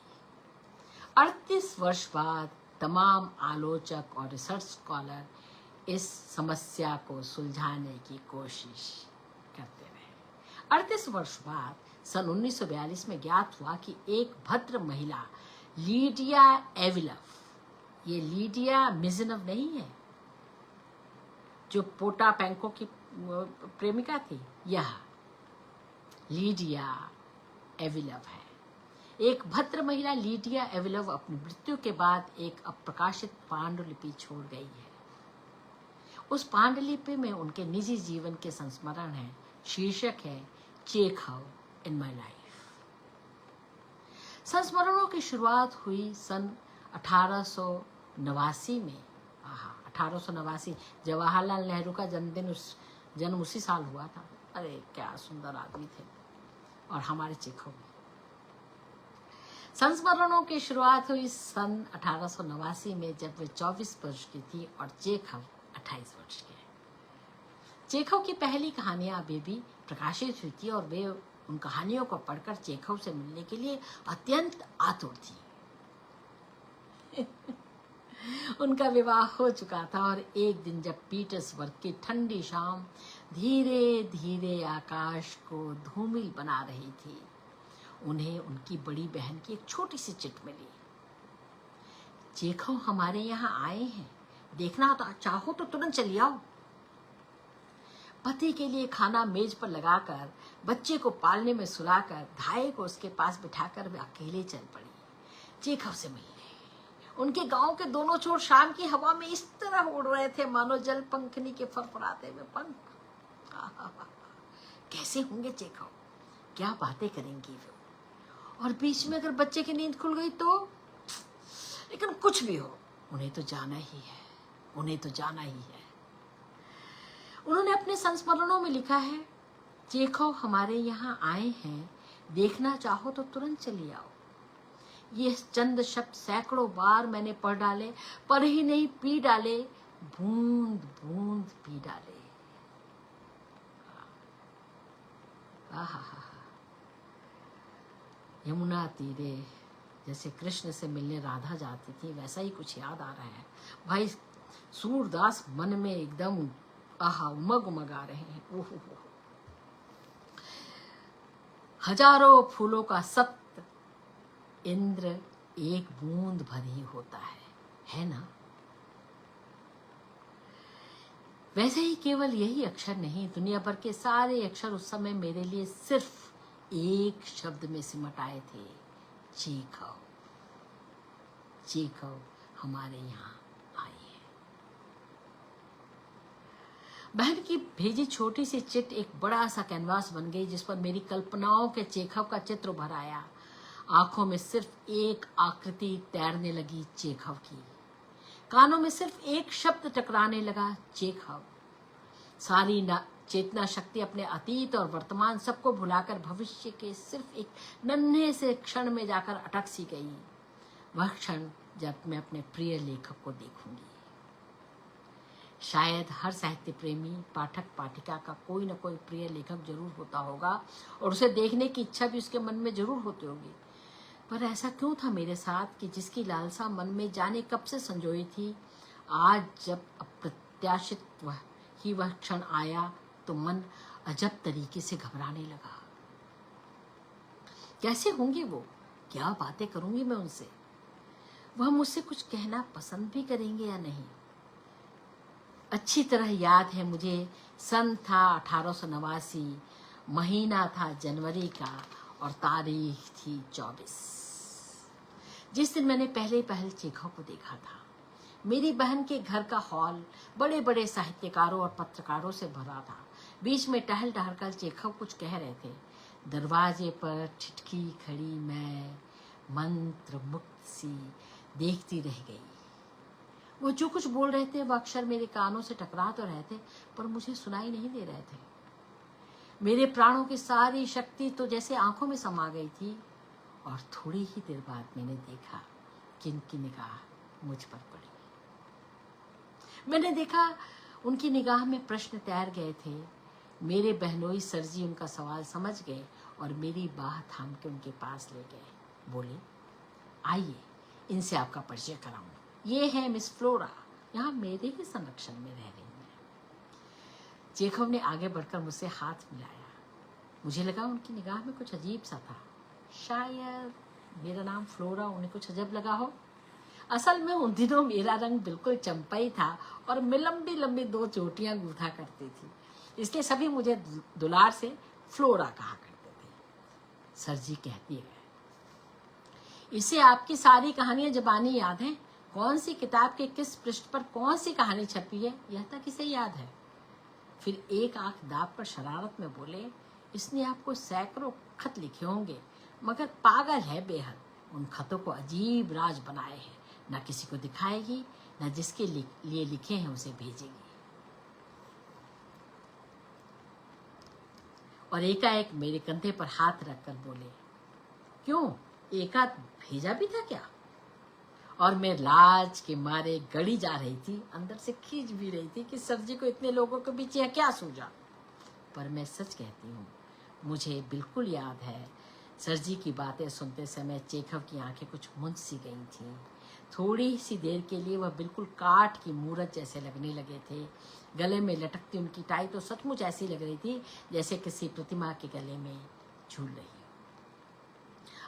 38 वर्ष बाद तमाम आलोचक और रिसर्च स्कॉलर इस समस्या को सुलझाने की कोशिश करते रहे। 38 वर्ष बाद सन 1942 में ज्ञात हुआ कि एक भद्र महिला लीडिया एविलव, ये लीडिया मिजिनव नहीं है जो पोटापेंको की प्रेमिका थी, यह लीडिया एविलव है। एक भद्र महिला लीडिया एविलव अपनी मृत्यु के बाद एक अप्रकाशित पांडुलिपि छोड़ गई है। उस पांडुलिपि में उनके निजी जीवन के संस्मरण है। शीर्षक है चेखव इन माय लाइफ। संस्मरणों की शुरुआत हुई सन 1889 में। 1889 जवाहरलाल नेहरू का जन्म उसी साल हुआ था। अरे क्या सुंदर आदमी थे, और हमारे चेखव। संस्मरणों की शुरुआत हुई सन 1889 में, जब वे 24 वर्ष की थी और चेखव 28 वर्ष के। चेखव की पहली कहानियां अभी भी प्रकाशित हुई थी और वे उन कहानियों को पढ़कर चेखव से मिलने के लिए अत्यंत आतुर थी। उनका विवाह हो चुका था और एक दिन जब पीटर्सबर्ग की ठंडी शाम धीरे धीरे आकाश को धूमिल बना रही थी, उन्हें उनकी बड़ी बहन की एक छोटी सी चिट मिली। चेखव हमारे यहाँ आए हैं, देखना तो चाहो तो तुरंत चली आओ। पति के लिए खाना मेज पर लगाकर, बच्चे को पालने में सुलाकर, धाये को उसके पास बिठाकर वे अकेले चल पड़ी चेखव से मिलने। उनके गांव के दोनों छोर शाम की हवा में इस तरह उड़ रहे थे मानो जल पंखनी के फरफराते हुए पंख। कैसे होंगे चेखव, क्या बातें करेंगी वो, और बीच में अगर बच्चे की नींद खुल गई तो। लेकिन कुछ भी हो, उन्हें तो जाना ही है, उन्हें तो जाना ही है। उन्होंने अपने संस्मरणों में लिखा है, चेखव हमारे यहाँ आए हैं, देखना चाहो तो तुरंत चली आओ। ये चंद शब्द सैकड़ों बार मैंने पढ़ डाले, पर ही नहीं पी डाले, बूंद बूंद पी डाले। यमुना तीरे जैसे कृष्ण से मिलने राधा जाती थी, वैसा ही कुछ याद आ रहा है। भाई सूरदास मन में एकदम आहा उमग उमग आ रहे हैं। ओहो, हजारों फूलों का सत्य इंद्र एक बूंद भर ही होता है ना। वैसे ही केवल यही अक्षर नहीं, दुनिया भर के सारे अक्षर उस समय मेरे लिए सिर्फ एक शब्द में सिमट आए थे, चेखव। चेखव हमारे यहाँ आए हैं। बहन की भेजी छोटी सी चिट एक बड़ा सा कैनवास बन गई, जिस पर मेरी कल्पनाओं के चेखव का चित्र उभर आया। आंखों में सिर्फ एक आकृति तैरने लगी, चेखव की। कानों में सिर्फ एक शब्द टकराने लगा, चेखव। सारी चेतना शक्ति अपने अतीत और वर्तमान सबको भुलाकर भविष्य के सिर्फ एक नन्हे से क्षण में जाकर अटक सी गई। वह क्षण जब मैं अपने प्रिय लेखक को देखूंगी। शायद हर साहित्य प्रेमी पाठक पाठिका का कोई न कोई प्रिय लेखक जरूर होता होगा और उसे देखने की इच्छा भी उसके मन में जरूर होती होगी। पर ऐसा क्यों था मेरे साथ कि जिसकी लालसा मन में जाने कब से संजोई थी, आज जब अप्रत्याशित ही वह क्षण आया तो मन अजब तरीके से घबराने लगा। कैसे होंगे वो, क्या बातें करूंगी मैं उनसे, वह मुझसे कुछ कहना पसंद भी करेंगे या नहीं। अच्छी तरह याद है मुझे, सन था 1889, महीना था जनवरी का और तारीख थी 24, जिस दिन मैंने पहले चेखव को देखा था। मेरी बहन के घर का हॉल बड़े बड़े साहित्यकारों और पत्रकारों से भरा था। बीच में टहल टहल कर चेखव कुछ कह रहे थे। दरवाजे पर ठिठकी खड़ी मैं मंत्र मुक्त सी देखती रह गई। वो जो कुछ बोल रहे थे वह अक्षर मेरे कानों से टकरा तो रहे थे, पर मुझे सुनाई नहीं दे रहे थे। मेरे प्राणों की सारी शक्ति तो जैसे आंखों में समा गई थी और थोड़ी ही देर बाद मैंने देखा कि उनकी निगाह मुझ पर पड़ी। मैंने देखा उनकी निगाह में प्रश्न तैर गए थे। मेरे बहनोई सरजी उनका सवाल समझ गए और मेरी बाह थाम के उनके पास ले गए। बोले, आइए इनसे आपका परिचय कराऊं। ये है मिस फ्लोरा, यहाँ मेरे ही संरक्षण में रह रही हैं। चेखव ने आगे बढ़कर मुझसे हाथ मिलाया। मुझे लगा उनकी निगाह में कुछ अजीब सा था। शायद मेरा नाम फ्लोरा उन्हें कुछ अजब लगा हो। असल में उन दिनों मेरा रंग बिल्कुल चंपाई था और मैं लंबी लंबी 2 चोटियां गूंथा करती थी, इसलिए सभी मुझे दुलार से फ्लोरा कहा करते थे। सरजी कहती है, इसे आपकी सारी कहानियां जबानी याद हैं? कौन सी किताब के किस पृष्ठ पर कौन सी कहानी छपी है, यह तक इसे याद है। फिर एक आंख दाब पर शरारत में बोले, इसने आपको सैकड़ों खत लिखे होंगे, मगर पागल है बेहद। उन खतों को अजीब राज बनाए हैं, न किसी को दिखाएगी, न जिसके लिए लिखे हैं उसे भेजेगी। और एकाएक मेरे कंधे पर हाथ रखकर बोले, क्यों, एकाध भेजा भी था क्या? और मैं लाज के मारे गड़ी जा रही थी, अंदर से खींच भी रही थी कि सरजी को इतने लोगों के बीच यह क्या सूझा। पर मैं सच कहती हूँ, मुझे बिल्कुल याद है सरजी की बातें सुनते समय चेखव की आंखें कुछ मुंझ सी गई थीं। थोड़ी सी देर के लिए वह बिल्कुल काठ की मूरत जैसे लगने लगे थे। गले में लटकती उनकी टाई तो सचमुच ऐसी लग रही थी जैसे किसी प्रतिमा के गले में झूल रही।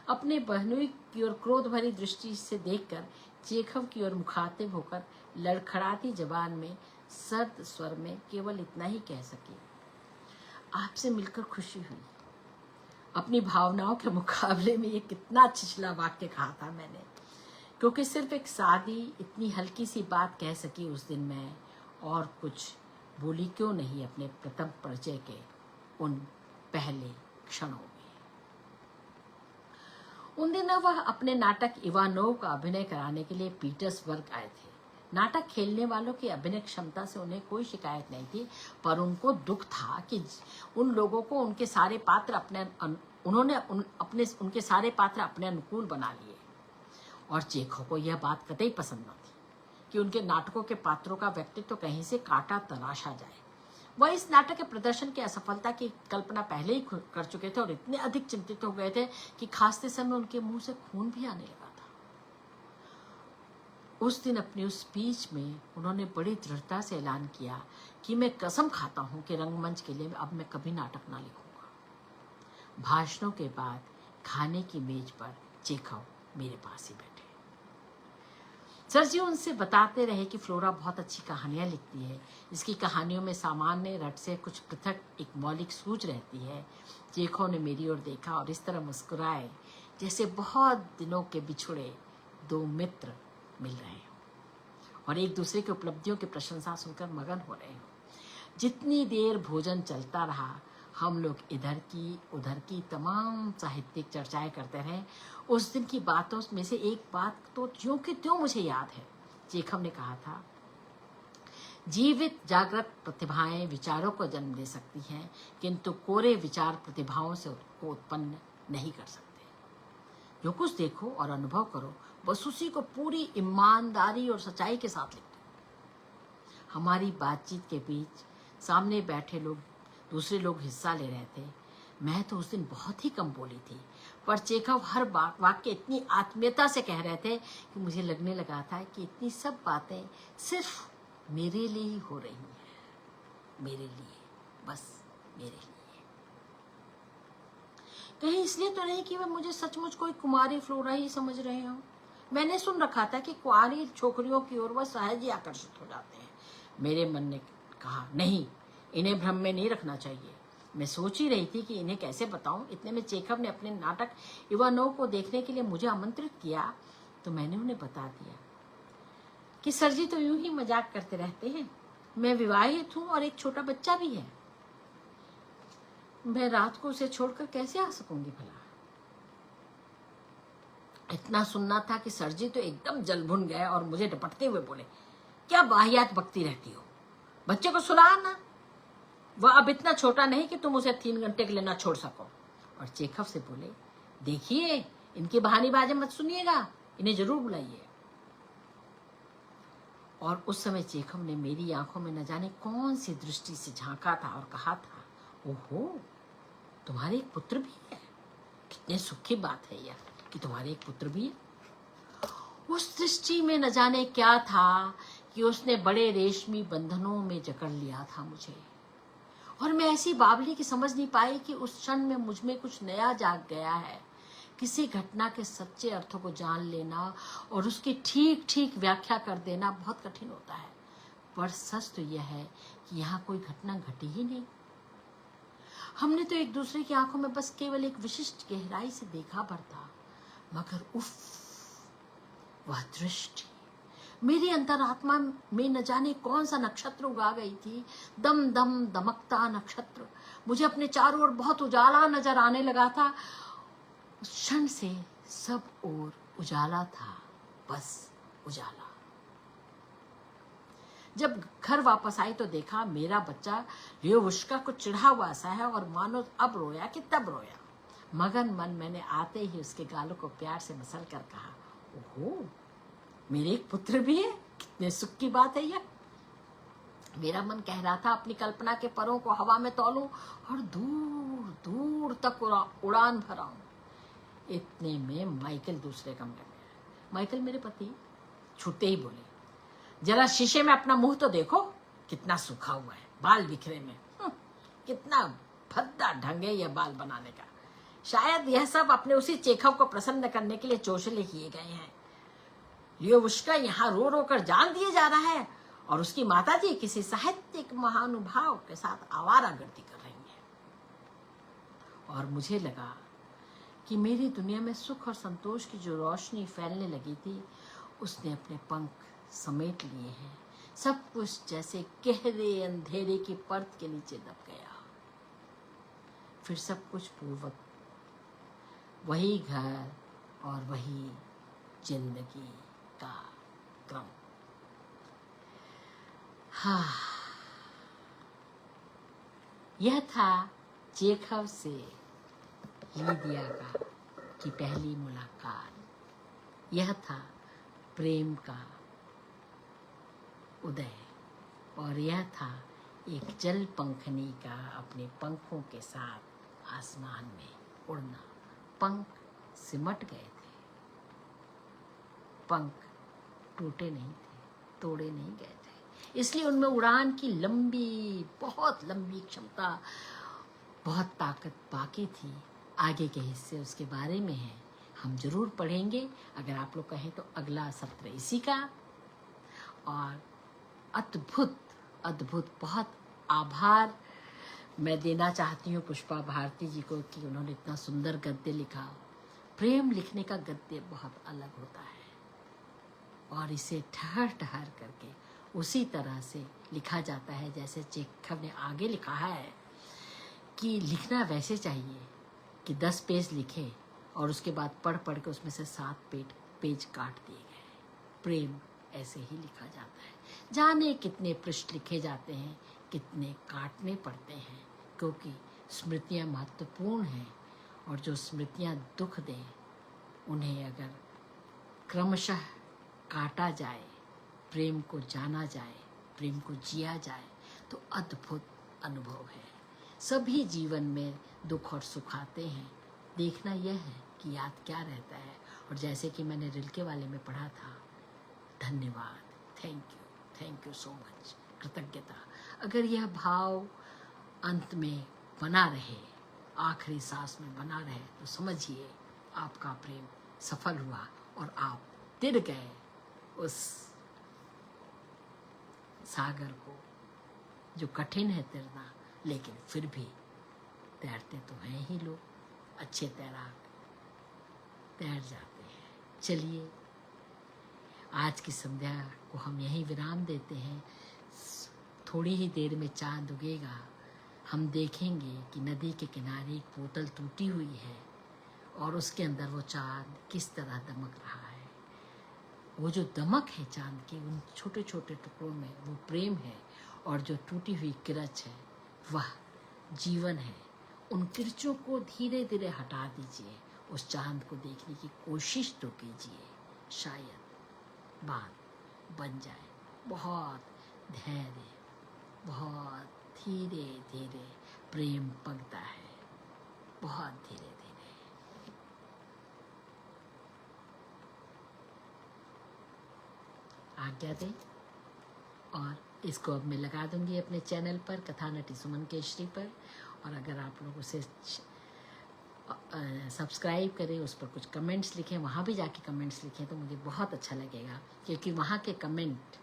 अपने बहनोई की ओर क्रोध भरी दृष्टि से देखकर चेखव की ओर मुखातिब होकर लड़खड़ाती जबान में सर्द स्वर में केवल इतना ही कह सकी, आपसे मिलकर खुशी हुई। अपनी भावनाओं के मुकाबले में ये कितना छिछला वाक्य कहा था मैंने, क्योंकि सिर्फ एक सादी इतनी हल्की सी बात कह सकी उस दिन मैं, और कुछ बोली क्यों नहीं अपने प्रथम परिचय के उन पहले क्षणों में। उन दिनों वह अपने नाटक इवानोव का अभिनय कराने के लिए पीटर्सबर्ग आए थे। नाटक खेलने वालों की अभिनय क्षमता से उन्हें कोई शिकायत नहीं थी, पर उनको दुख था कि उन लोगों को उनके सारे पात्र उनके सारे पात्र अपने अनुकूल बना लिए। और चेखव को यह बात कतई पसंद न थी कि उनके नाटकों के पात्रों का व्यक्तित्व तो कहीं से काटा तराशा जाए। वह इस नाटक के प्रदर्शन की असफलता की कल्पना पहले ही कर चुके थे और इतने अधिक चिंतित हो गए थे कि खांसते समय उनके मुंह से खून भी आने लगा था। उस दिन अपनी उस स्पीच में उन्होंने बड़ी दृढ़ता से ऐलान किया कि मैं कसम खाता हूं कि रंगमंच के लिए अब मैं कभी नाटक ना लिखूंगा। भाषणों के बाद खाने की मेज पर चेखव मेरे पास ही बैठे। सर जी उनसे बताते रहे कि फ्लोरा बहुत अच्छी कहानियां लिखती है, इसकी कहानियों में सामान्य रट से कुछ पृथक एक मौलिक सूझ रहती है। चेखव ने मेरी ओर देखा और इस तरह मुस्कुराए जैसे बहुत दिनों के बिछुड़े दो मित्र मिल रहे हो और एक दूसरे की उपलब्धियों की प्रशंसा सुनकर मगन हो रहे हो। जितनी देर भोजन चलता रहा हम लोग इधर की उधर की तमाम साहित्यिक चर्चाएं करते रहे। उस दिन की बातों में से एक बात तो ज्यों की त्यों मुझे याद है। चेखव ने कहा था, जीवित जागृत प्रतिभाएं विचारों को जन्म दे सकती हैं, किंतु कोरे विचार प्रतिभाओं से को उत्पन्न नहीं कर सकते। जो कुछ देखो और अनुभव करो बस उसी को पूरी ईमानदारी और सच्चाई के साथ लिखो। हमारी बातचीत के बीच सामने बैठे दूसरे लोग हिस्सा ले रहे थे। मैं तो उस दिन बहुत ही कम बोली थी, पर चेखव हर वाक्य इतनी आत्मीयता से कह रहे थे कि मुझे लगने लगा था कि इतनी सब बातें सिर्फ मेरे लिए ही हो रही हैं, मेरे लिए, बस मेरे लिए। कहीं इसलिए तो नहीं कि वे मुझे सचमुच कोई कुमारी फ्लोरा ही समझ रहे हो। मैंने सुन रखा था कि कुंवारी छोकरियों की ओर वह सहज ही आकर्षित हो जाते हैं। मेरे मन ने कहा, नहीं, इन्हें भ्रम में नहीं रखना चाहिए। मैं सोच ही रही थी कि इन्हें कैसे बताऊं। इतने में चेखव ने अपने नाटक इवानोव को देखने के लिए मुझे आमंत्रित किया, तो मैंने उन्हें बता दिया कि सर जी तो यूं ही मजाक करते रहते हैं, मैं विवाहित हूं और एक छोटा बच्चा भी है। मैं रात को उसे छोड़कर कैसे आ सकूंगी भला। इतना सुनना था कि सर जी तो एकदम जल भुन गए और मुझे डपटते हुए बोले, क्या वाहियात बकती रहती हो, बच्चे को सुना ना, वह अब इतना छोटा नहीं कि तुम उसे 3 घंटे के लिए ना छोड़ सको। और चेखव से बोले, देखिए इनकी बहानेबाजी मत सुनिएगा, इन्हें जरूर बुलाइए। और उस समय चेखव ने मेरी आंखों में न जाने कौन सी दृष्टि से झांका था और कहा था, ओहो, तुम्हारे एक पुत्र भी है, कितने सुख की बात है यह कि तुम्हारे एक पुत्र भी है। उस दृष्टि में न जाने क्या था कि उसने बड़े रेशमी बंधनों में जकड़ लिया था मुझे, और मैं ऐसी बावली की समझ नहीं पाई कि उस क्षण में मुझ में कुछ नया जाग गया है। किसी घटना के सच्चे अर्थों को जान लेना और उसकी ठीक ठीक व्याख्या कर देना बहुत कठिन होता है, पर सच तो यह है कि यहाँ कोई घटना घटी ही नहीं। हमने तो एक दूसरे की आंखों में बस केवल एक विशिष्ट गहराई से देखा भर था, मगर उफ, वह दृष्टि मेरी अंतरात्मा में न जाने कौन सा नक्षत्र उगा गई थी। दम दम दमकता नक्षत्र। मुझे अपने चारों ओर बहुत उजाला नजर आने लगा था। उस क्षण से सब ओर उजाला था, बस उजाला। जब घर वापस आई तो देखा मेरा बच्चा लियोवुश्का को चिढ़ा हुआ सा है और मानो अब रोया कि तब रोया। मगन मन मैंने आते ही उसके गालों को प्यार से मसल कर कहा, ओहो, मेरे एक पुत्र भी है, कितने सुख की बात है यह। मेरा मन कह रहा था अपनी कल्पना के परों को हवा में तौलूं और दूर दूर तक उड़ान भराऊं। इतने में माइकल दूसरे कमरे में आया। माइकल मेरे पति छूते ही बोले, जरा शीशे में अपना मुंह तो देखो, कितना सूखा हुआ है, बाल बिखरे में, कितना भद्दा ढंग है यह बाल बनाने का। शायद यह सब अपने उसी चेखव को प्रसन्न करने के लिए चौचले किए गए हैं। लियोवुश्का यहाँ रो रो कर जान दिए जा रहा है और उसकी माताजी किसी साहित्यिक महानुभाव के साथ आवारागर्दी कर रही है। और मुझे लगा कि मेरी दुनिया में सुख और संतोष की जो रोशनी फैलने लगी थी, उसने अपने पंख समेट लिए हैं। सब कुछ जैसे गहरे अंधेरे की परत के नीचे दब गया। फिर सब कुछ पूर्ववत, वही घर और वही जिंदगी का क्रम। हाँ, यह था चेखव से लीदिया की पहली मुलाकात। यह था प्रेम का उदय, और यह था एक जल पंखनी का अपने पंखों के साथ आसमान में उड़ना। पंख सिमट गए थे, पंख टूटे नहीं थे, तोड़े नहीं गए थे। इसलिए उनमें उड़ान की लंबी, बहुत लंबी क्षमता, बहुत ताकत बाकी थी। आगे के हिस्से उसके बारे में है, हम जरूर पढ़ेंगे। अगर आप लोग कहें तो अगला सत्र इसी का। और अद्भुत अद्भुत बहुत आभार मैं देना चाहती हूँ पुष्पा भारती जी को कि उन्होंने इतना सुंदर गद्य लिखा। प्रेम लिखने का गद्य बहुत अलग होता है और इसे ठहर ठहर करके उसी तरह से लिखा जाता है जैसे चेखव ने आगे लिखा है कि लिखना वैसे चाहिए कि 10 पेज लिखे और उसके बाद पढ़ पढ़ के उसमें से 7 पेज काट दिए गए। प्रेम ऐसे ही लिखा जाता है। जाने कितने पृष्ठ लिखे जाते हैं, कितने काटने पड़ते हैं, क्योंकि स्मृतियाँ महत्वपूर्ण हैं और जो स्मृतियाँ दुख दें उन्हें अगर क्रमशः काटा जाए, प्रेम को जाना जाए, प्रेम को जिया जाए तो अद्भुत अनुभव है। सभी जीवन में दुख और सुख आते हैं, देखना यह है कि याद क्या रहता है। और जैसे कि मैंने रिल्के वाले में पढ़ा था, धन्यवाद, थैंक यू सो मच, कृतज्ञता। अगर यह भाव अंत में बना रहे, आखिरी सांस में बना रहे, तो समझिए आपका प्रेम सफल हुआ और आप तिर गए उस सागर को जो कठिन है तैरना, लेकिन फिर भी तैरते तो हैं ही लोग, अच्छे तैराक तैर जाते हैं। चलिए आज की संध्या को हम यहीं विराम देते हैं। थोड़ी ही देर में चांद उगेगा, हम देखेंगे कि नदी के किनारे एक बोतल टूटी हुई है और उसके अंदर वो चांद किस तरह दमक रहा है। वो जो दमक है चांद की उन छोटे छोटे टुकड़ों में, वो प्रेम है। और जो टूटी हुई किरच है वह जीवन है। उन किरचों को धीरे धीरे हटा दीजिए, उस चांद को देखने की कोशिश तो कीजिए, शायद बात बन जाए। बहुत धैर्य, बहुत धीरे धीरे प्रेम पगता है, बहुत धीरे धीरे। आज्ञा दें और इसको अब मैं लगा दूंगी अपने चैनल पर, कथा नटी सुमन केशरी पर। और अगर आप लोग उसे सब्सक्राइब करें, उस पर कुछ कमेंट्स लिखें, वहाँ भी जाके कमेंट्स लिखें तो मुझे बहुत अच्छा लगेगा, क्योंकि वहाँ के कमेंट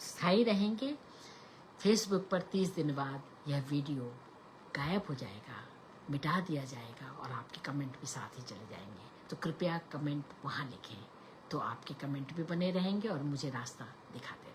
स्थायी रहेंगे। फेसबुक पर 30 दिन बाद यह वीडियो गायब हो जाएगा, मिटा दिया जाएगा और आपके कमेंट भी साथ ही चले जाएंगे। तो कृपया कमेंट वहाँ लिखें, तो आपके कमेंट भी बने रहेंगे और मुझे रास्ता दिखाते रहेंगे।